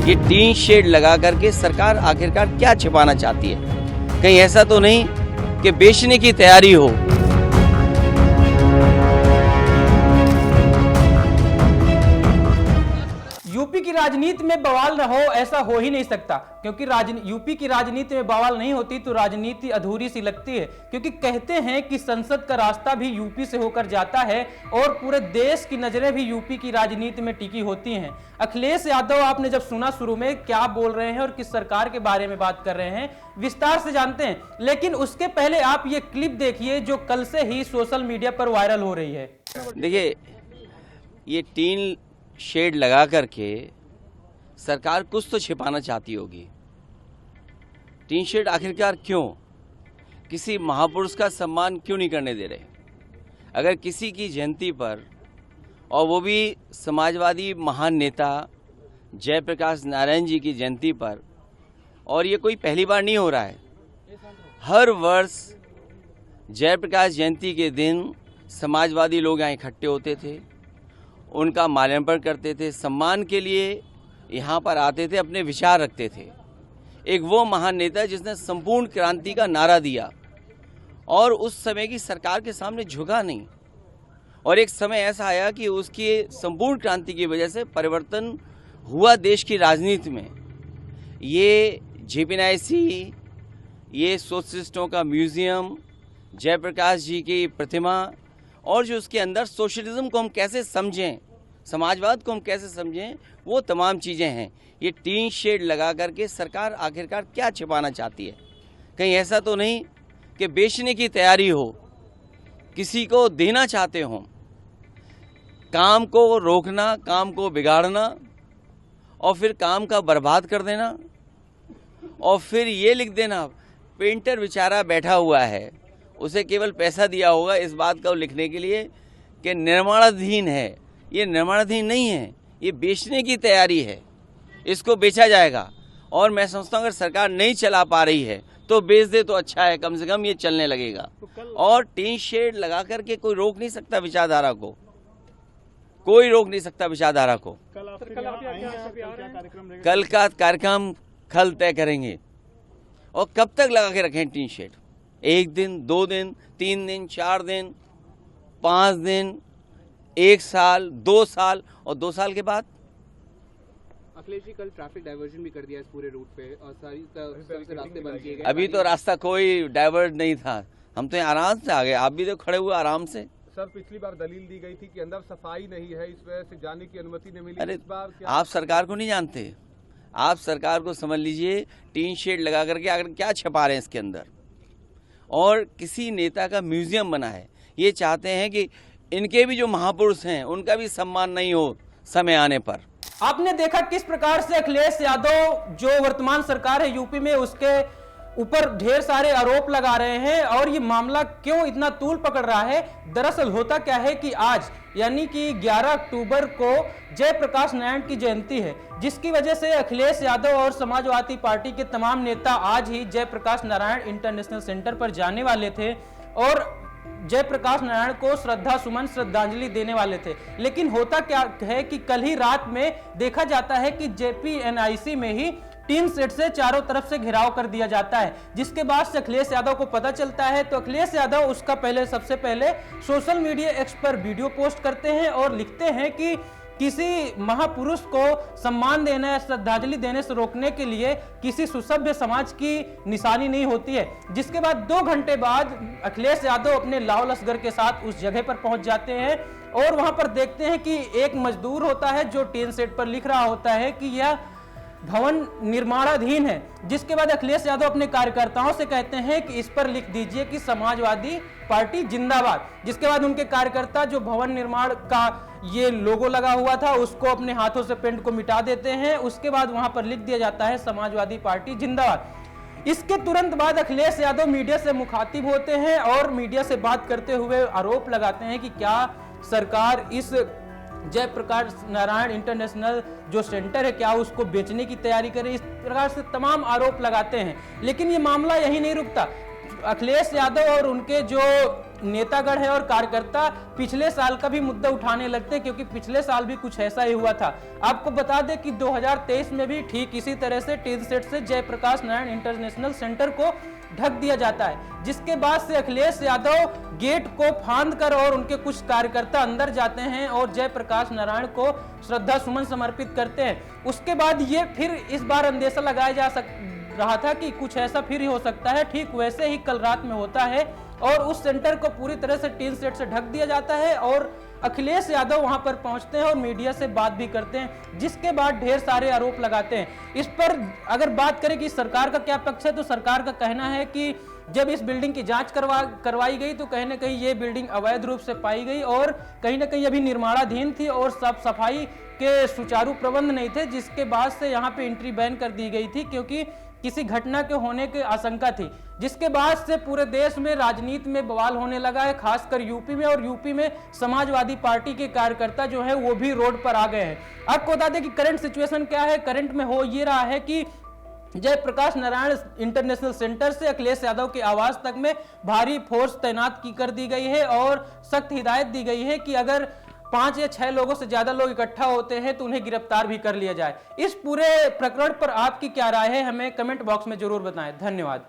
ये tin shed लगा करके सरकार आखिरकार क्या छिपाना चाहती है? कहीं ऐसा तो नहीं कि बेचने की तैयारी हो? यूपी की राजनीति में बवाल न हो, ऐसा हो ही नहीं सकता, क्योंकि यूपी की राजनीति में बवाल नहीं होती तो राजनीति अधूरी सी लगती है। क्योंकि कहते हैं कि संसद का रास्ता भी यूपी से होकर जाता है और पूरे देश की नजरें भी यूपी की राजनीति में टिकी होती हैं। अखिलेश यादव आपने जब सुना शुरू में क्या बोल रहे हैं और किस सरकार के बारे में बात कर रहे हैं, विस्तार से जानते हैं। लेकिन उसके पहले आप ये क्लिप देखिए जो कल से ही सोशल मीडिया पर वायरल हो रही है। देखिए, ये टीन शेड लगा करके सरकार कुछ तो छिपाना चाहती होगी। टीन शेड आखिरकार क्यों? किसी महापुरुष का सम्मान क्यों नहीं करने दे रहे? अगर किसी की जयंती पर, और वो भी समाजवादी महान नेता जयप्रकाश नारायण जी की जयंती पर, और ये कोई पहली बार नहीं हो रहा है, हर वर्ष जयप्रकाश जयंती के दिन समाजवादी लोग यहाँ इकट्ठे होते थे, उनका माल्यार्पण करते थे, सम्मान के लिए यहाँ पर आते थे, अपने विचार रखते थे। एक वो महान नेता जिसने संपूर्ण क्रांति का नारा दिया और उस समय की सरकार के सामने झुका नहीं, और एक समय ऐसा आया कि उसकी संपूर्ण क्रांति की वजह से परिवर्तन हुआ देश की राजनीति में। ये जेपीएनआईसी, ये सोशलिस्टों का म्यूजियम, जयप्रकाश जी की प्रतिमा, और जो उसके अंदर सोशलिज्म को हम कैसे समझें, समाजवाद को हम कैसे समझें, वो तमाम चीज़ें हैं। ये टीन शेड लगा करके सरकार आखिरकार क्या छिपाना चाहती है? कहीं ऐसा तो नहीं कि बेचने की तैयारी हो, किसी को देना चाहते हो? काम को रोकना, काम को बिगाड़ना और फिर काम का बर्बाद कर देना, और फिर ये लिख देना पेंटर बेचारा बैठा हुआ है, उसे केवल पैसा दिया होगा इस बात को लिखने के लिए कि निर्माणाधीन है। ये निर्माणाधीन नहीं है, ये बेचने की तैयारी है, इसको बेचा जाएगा। और मैं समझता हूँ अगर सरकार नहीं चला पा रही है तो बेच दे तो अच्छा है, कम से कम ये चलने लगेगा। और टीन शेड लगा करके कोई रोक नहीं सकता विचारधारा को, कोई रोक नहीं सकता विचारधारा को। कल का कार्यक्रम कल तय करेंगे। और कब तक लगा के रखें टीन शेड? 1 दिन, 2 दिन, 3 दिन, 4 दिन, 5 दिन, 1 साल, 2 साल, और 2 साल के बाद? अखिलेश जी, कल ट्रैफिक डाइवर्जन भी कर दिया इस पूरे रूट पे और सारी रास्ते बंद किए गए। अभी तो रास्ता कोई डाइवर्ट नहीं था, हम तो आराम से आ गए, आप भी तो खड़े हुए आराम से। सर, पिछली बार दलील दी गई थी कि अंदर सफाई नहीं है, इस वजह से जाने की अनुमति नहीं मिली। अरे इस बार क्या आप सरकार को नहीं जानते? आप सरकार को समझ लीजिए, टीन शेड लगा करके अगर क्या छपा रहे हैं इसके अंदर, और किसी नेता का म्यूजियम बना है। ये चाहते हैं कि इनके भी जो महापुरुष हैं उनका भी सम्मान नहीं हो समय आने पर। आपने देखा किस प्रकार से अखिलेश यादव जो वर्तमान सरकार है यूपी में, उसके ऊपर ढेर सारे आरोप लगा रहे हैं। और ये मामला क्यों इतना तूल पकड़ रहा है? दरअसल होता क्या है कि आज यानी कि 11 अक्टूबर को जयप्रकाश नारायण की जयंती है, जिसकी वजह से अखिलेश यादव और समाजवादी पार्टी के तमाम नेता आज ही जयप्रकाश नारायण इंटरनेशनल सेंटर पर जाने वाले थे और जयप्रकाश नारायण को श्रद्धा सुमन श्रद्धांजलि देने वाले थे। लेकिन होता क्या है कि कल ही रात में देखा जाता है कि जेपीएनआईसी में ही टीन शेड से चारों तरफ से घेराव कर दिया जाता है, जिसके बाद से अखिलेश यादव को पता चलता है। तो अखिलेश यादव उसका सबसे पहले सोशल मीडिया एक्स पर वीडियो पोस्ट करते हैं और लिखते हैं कि किसी महापुरुष को सम्मान देने या श्रद्धांजलि देने से रोकने के लिए किसी सुसभ्य समाज की निशानी नहीं होती है। जिसके बाद 2 घंटे बाद अखिलेश यादव अपने लाव लश्कर के साथ उस जगह पर पहुंच जाते हैं और वहां पर देखते हैं कि एक मजदूर होता है जो टीन शेड पर लिख रहा होता है कि यह भवन निर्माणाधीन है। जिसके बाद अखिलेश यादव अपने कार्यकर्ताओं से कहते हैं कि इस पर लिख दीजिए कि समाजवादी पार्टी जिंदाबाद। जिसके बाद उनके कार्यकर्ता जो भवन निर्माण का ये लोगो लगा हुआ था उसको अपने हाथों से पेंट को मिटा देते हैं। उसके बाद वहां पर लिख दिया जाता है समाजवादी पार्टी जिंदाबाद। इसके तुरंत बाद अखिलेश यादव मीडिया से मुखातिब होते हैं और मीडिया से बात करते हुए आरोप लगाते हैं कि क्या सरकार इस जयप्रकाश नारायण इंटरनेशनल जो सेंटर है क्या उसको बेचने की तैयारी करे। इस प्रकार से तमाम आरोप लगाते हैं। लेकिन ये मामला यही नहीं रुकता। अखिलेश यादव और उनके जो नेतागण है और कार्यकर्ता पिछले साल का भी मुद्दा उठाने लगते हैं, क्योंकि पिछले साल भी कुछ ऐसा ही हुआ था। आपको बता दें कि 2023 में भी ठीक इसी तरह से टीन शेड से जयप्रकाश नारायण इंटरनेशनल सेंटर को ढक दिया जाता है, जिसके बाद से अखिलेश यादव गेट को फांद कर और उनके कुछ कार्यकर्ता अंदर जाते हैं और जयप्रकाश नारायण को श्रद्धा सुमन समर्पित करते हैं। उसके बाद ये फिर इस बार अंदेशा लगाया रहा था कि कुछ ऐसा फिर ही हो सकता है। ठीक वैसे ही कल रात में होता है और उस सेंटर को पूरी तरह से टीन शेड से ढक दिया जाता है और अखिलेश यादव वहां पर पहुंचते हैं और मीडिया से बात भी करते हैं, जिसके बाद ढेर सारे आरोप लगाते हैं। इस पर अगर बात करें कि सरकार का क्या पक्ष है, तो सरकार का कहना है कि जब इस बिल्डिंग की जांच करवाई गई तो कहीं ना कहीं ये बिल्डिंग अवैध रूप से पाई गई और कहीं ना कहीं अभी निर्माणाधीन थी और साफ सफाई के सुचारू प्रबंध नहीं थे, जिसके बाद से यहाँ पे एंट्री बैन कर दी गई थी, क्योंकि किसी घटना के होने की आशंका थी। जिसके बाद से पूरे देश में राजनीति में बवाल होने लगा है, खासकर यूपी में, और यूपी में समाजवादी पार्टी के कार्यकर्ता जो है वो भी रोड पर आ गए हैं। आपको बता दें कि करंट सिचुएशन क्या है। करंट में हो ये रहा है कि जयप्रकाश नारायण इंटरनेशनल सेंटर से अखिलेश यादव के आवास तक में भारी फोर्स तैनात कर दी गई है और सख्त हिदायत दी गई है कि अगर 5 या 6 लोगों से ज्यादा लोग इकट्ठा होते हैं तो उन्हें गिरफ्तार भी कर लिया जाए। इस पूरे प्रकरण पर आपकी क्या राय है, हमें कमेंट बॉक्स में जरूर बताएं। धन्यवाद।